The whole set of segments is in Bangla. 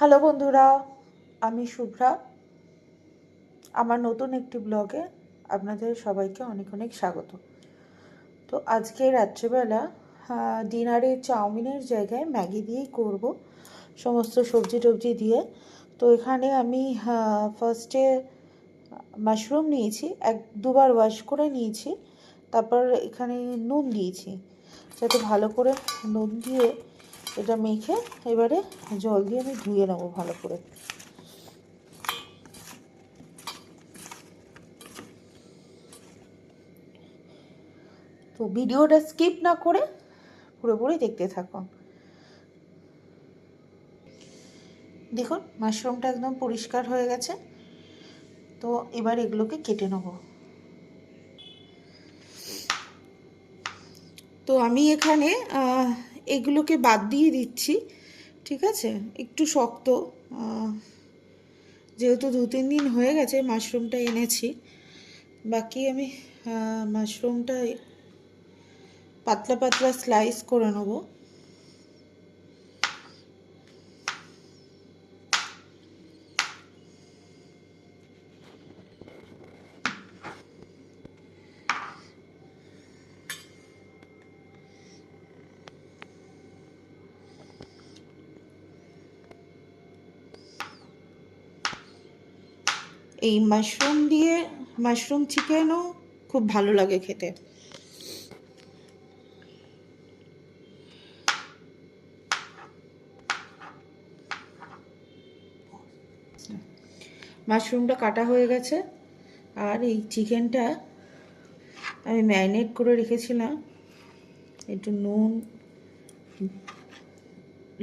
হ্যালো বন্ধুরা, আমি শুভ্রা। আমার নতুন একটি ব্লগে আপনাদের সবাইকে অনেক অনেক স্বাগত। তো আজকে রাত্রিবেলা ডিনারে চাউমিনের জায়গায় ম্যাগি দিয়েই করব, সমস্ত সবজি টবজি দিয়ে। তো এখানে আমি ফার্স্টে মাশরুম নিয়েছি, দুবার ওয়াশ করে নিয়েছি। তারপর এখানে নুন দিয়েছি, যাতে ভালো করে নুন দিয়ে এটা মেখে এবারে জল দিয়ে আমি ধুয়ে নেবো ভালো করে। তো ভিডিওটা স্কিপ না করে পুরোপুরি দেখতে থাকুন। দেখুন মাশরুমটা একদম পরিষ্কার হয়ে গেছে। তো এবার এগুলোকে কেটে নেব। তো আমি এখানে এগুলোকে বাদ দিয়ে দিচ্ছি, ঠিক আছে? একটু শক্ত, যেহেতু 2-3 দিন হয়ে গেছে মাশরুমটা এনেছি। বাকি আমি মাশরুমটা পাতলা পাতলা স্লাইস করে নেব। এই মাশরুম চিকেনও খুব ভালো লাগে খেতে। মাশরুমটা কাটা হয়ে গেছে, আর এই চিকেনটা আমি ম্যারিনেট করে রেখেছিলাম। একটু নুন,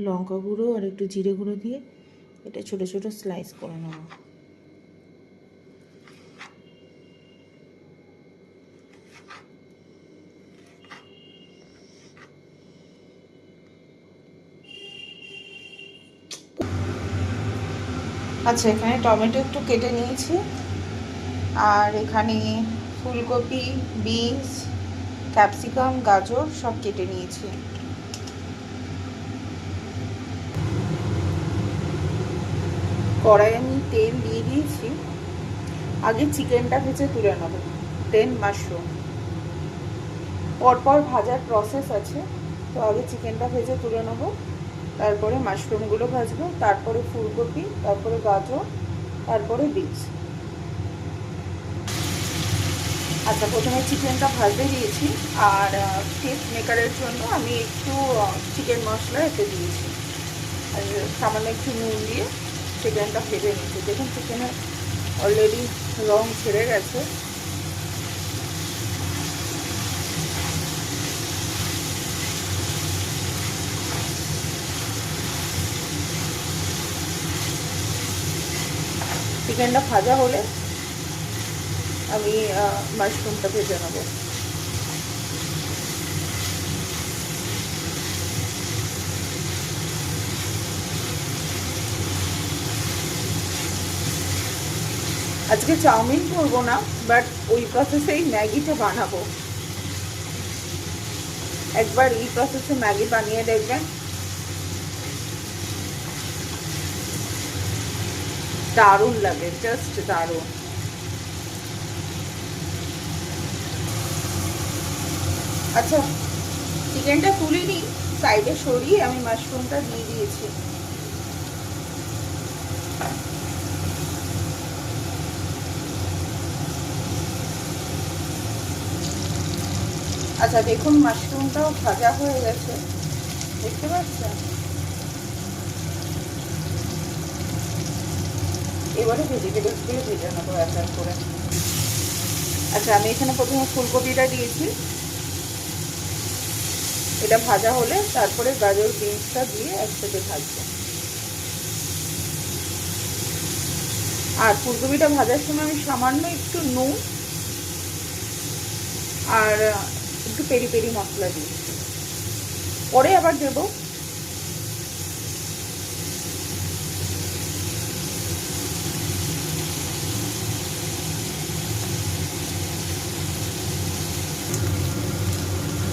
লঙ্কা গুঁড়ো আর একটু জিরে গুঁড়ো দিয়ে এটা ছোটো ছোটো স্লাইস করে নেব। আচ্ছা, এখানে টমেটো একটু কেটে নিয়েছি, আর এখানে ফুলকপি, বিনস, ক্যাপসিকাম, গাজর সব কেটে নিয়েছি। কড়াই আমি তেল দিয়ে দিয়েছি। আগে চিকেনটা ভেজে তুলে নেব, দেন মাশরুম। পরপর ভাজার প্রসেস আছে। তো আগে চিকেনটা ভেজে তুলে নেব, তারপরে মাশরুমগুলো ভাজবো, তারপরে ফুলকপি, তারপরে গাজর, তারপরে বিনস। আচ্ছা, প্রথমে চিকেনটা ভাজতে দিয়েছি, আর টেস্ট মেকারের জন্য আমি একটু চিকেন মশলা এতে দিয়েছি, আর সামান্য একটু নুন দিয়ে চিকেনটা ভেজে নিয়েছি। দেখুন চিকেনের অলরেডি রং ছেড়ে গেছে। চিকেনটা ভাজা হলে আমি মাশরুমটা ভেজে নেব। আজকে চাউমিন করবো না, বাট ওই প্রসেসেই ম্যাগিটা বানাবো। একবার এই প্রসেসে ম্যাগি বানিয়ে দেখবেন, দারুণ লাগে, জাস্ট দারুণ। আচ্ছা, চিকেনটা তুলিনি, সাইডে সরিয়ে আমি মাশরুমটা দিয়ে দিয়েছি। আচ্ছা, দেখুন মাশরুমটাও ভাজা হয়ে গেছে, দেখতে পাচ্ছেন? এবারে ভেজিটেবলসগুলো ভেজে নেবো এক এক করে। আচ্ছা, আমি এখানে প্রথমে ফুলকপিটা দিয়েছি, এটা ভাজা হলে তারপরে গাজর, বিনসটা দিয়ে একসাথে ভাজবো। আর ফুলকপিটা ভাজার সময় আমি সামান্য একটু নুন আর একটু পেরি পেরি মশলা দিয়েছি, পরে আবার দেবো।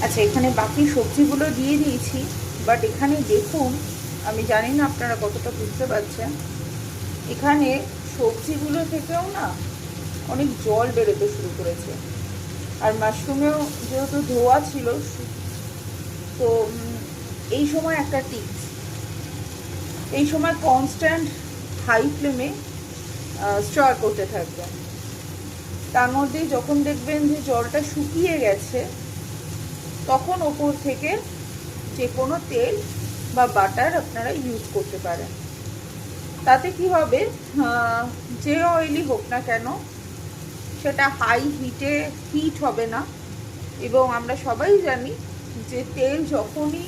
আচ্ছা, এখানে বাকি সবজিগুলো দিয়ে দিয়েছি, বাট এখানে দেখুন আমি জানি না আপনারা কতটা বুঝতে পারছেন, এখানে সবজিগুলো থেকেও না অনেক জল বেরোতে শুরু করেছে। আর মাশরুমেও যেহেতু ধোয়া ছিল, তো এই সময় একটা টিপস, এই সময় কনস্ট্যান্ট হাই ফ্লেমে স্টার করতে থাকবেন। তার মধ্যে যখন দেখবেন যে জলটা শুকিয়ে গেছে, তখন ওপর থেকে যে কোনো তেল বা বাটার আপনারা ইউজ করতে পারেন। তাতে কি হবে, যে অয়েলই হোক না কেন সেটা হাই হিটে হিট হবে না। এবং আমরা সবাই জানি যে তেল যখনই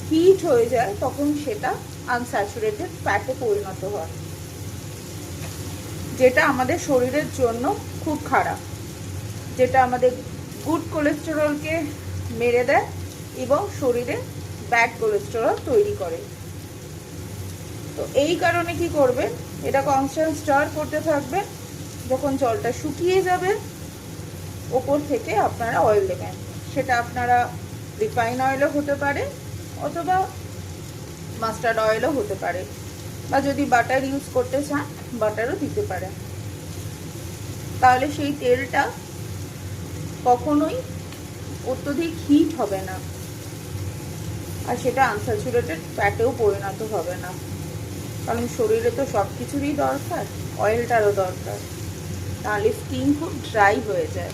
হিট হয়ে যায় তখন সেটা আনস্যাচুরেটেড ফ্যাটে পরিণত হয়, যেটা আমাদের শরীরের জন্য খুব খারাপ, যেটা আমাদের গুড কোলেস্টেরলকে মেরে দেয় এবং শরীরে ব্যাড কোলেস্টেরল তৈরি করে। তো এই কারণে কি করবেন, এটা কনস্ট্যান্ট স্টার করতে থাকবেন। যখন জলটা শুকিয়ে যাবে, ওপর থেকে আপনারা অয়েল দেবেন। সেটা আপনারা রিফাইন অয়েলও হতে পারে অথবা মাস্টার্ড অয়েলও হতে পারে, বা যদি বাটার ইউজ করতে চান বাটারও দিতে পারেন। তাহলে সেই তেলটা কখনোই অত্যধিক হিট হবে না, আর সেটা আনস্যাচুরেটেড ফ্যাটেও পরিণত হবে না। কারণ শরীরে তো সব কিছুরই দরকার, অয়েলটারও দরকার, তাহলে স্কিন খুব ড্রাই হয়ে যায়।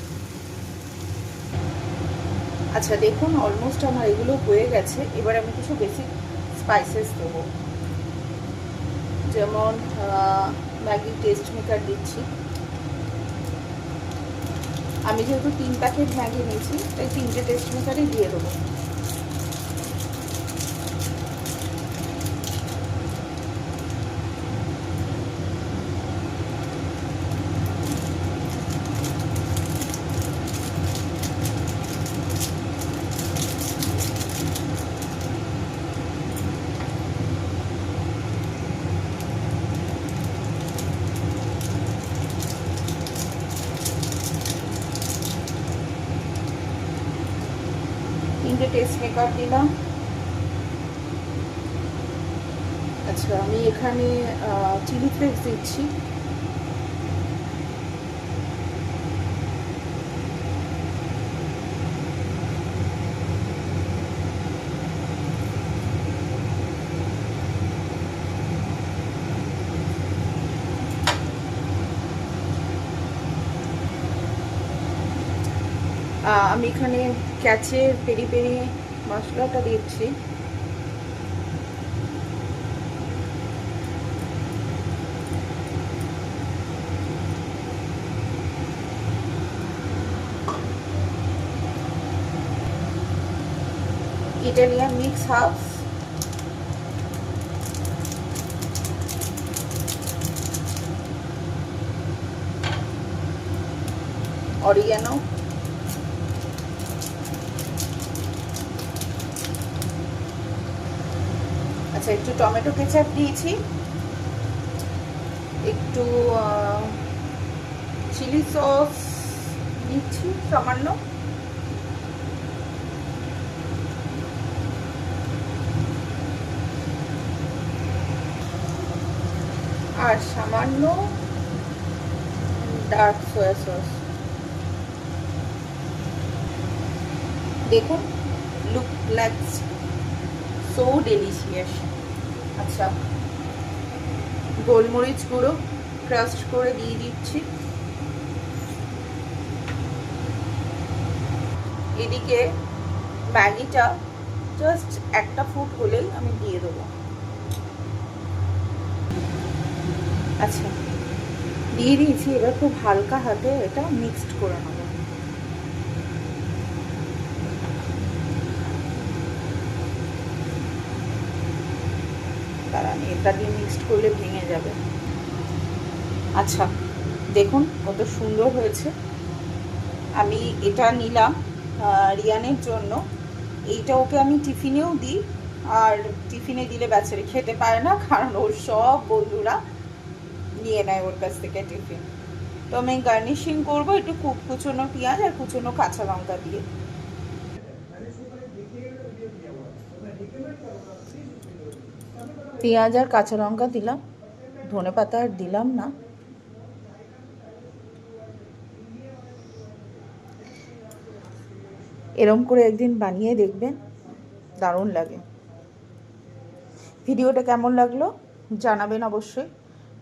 আচ্ছা দেখুন, অলমোস্ট আমার এগুলো হয়ে গেছে। এবার আমি কিছু বেসিক স্পাইসেস দেবো, যেমন ম্যাগি টেস্ট মেকার দিচ্ছি। আমি যেহেতু 3 প্যাকেট ম্যাগি নিয়েছি, তাই 3টে টেস্ট মেকারই দিয়ে দেবো। টেস্ট মেকার দিলাম। আচ্ছা আমি এখানে চিলি ফ্লেক্স দিচ্ছি। আমি এখানে ক্যাচের পেরি পেরি মশলাটা দিচ্ছি। ইটালিয়ান মিক্স হাফ, অরিগানো, আচ্ছা একটু টমেটো কেচাপ দিয়েছি, একটু চিলি সস দিচ্ছি সামান্য, আর সামান্য ডার্ক সয়া সস। দেখুন, লুক লাইকস সো ডেলিশিয়াস। আচ্ছা গোলমরিচ গুঁড়ো ক্রাস্ট করে দিয়ে দিচ্ছি। এদিকে ম্যাগিটা জাস্ট একটা ফুট হলেই আমি দিয়ে দেবো। আচ্ছা দিয়ে দিয়েছি, এবার খুব হালকা হাতে এটা মিক্সড করে নেব। কারণ এটা দিয়ে মিক্সড করলে ভেঙে যাবে। আচ্ছা দেখুন কত সুন্দর হয়েছে। আমি এটা নিলাম রিয়ানের জন্য। এইটা ওকে আমি টিফিনেও দিই, আর টিফিনে দিলে বেচারি খেতে পারে না, কারণ ওর সব বন্ধুরা নিয়ে নেয় ওর কাছ থেকে টিফিন। তো আমি গার্নিশিং করবো একটু কুচনো পেঁয়াজ আর কুচনো কাঁচা লঙ্কা দিয়ে। পেঁয়াজ আর কাঁচা লঙ্কা দিলাম, ধনেপাতা আর দিলাম না। এরম করে একদিন বানিয়ে দেখবেন, দারুণ লাগে। ভিডিওটা কেমন লাগলো জানাবেন অবশ্যই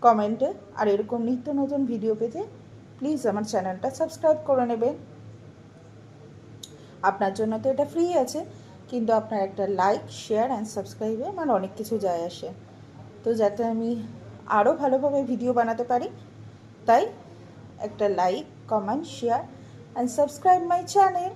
কমেন্টে। আর এরকম নিত্য নতুন ভিডিও পেতে প্লিজ আমার চ্যানেলটা সাবস্ক্রাইব করে নেবেন। আপনার জন্য তো এটা ফ্রি আছে, কিন্তু আপনার একটা লাইক, শেয়ার অ্যান্ড সাবস্ক্রাইবে আমার অনেক কিছু যায় আসে। তো যাতে আমি আরও ভালোভাবে ভিডিও বানাতে পারি, তাই একটা like, comment, share and subscribe my channel.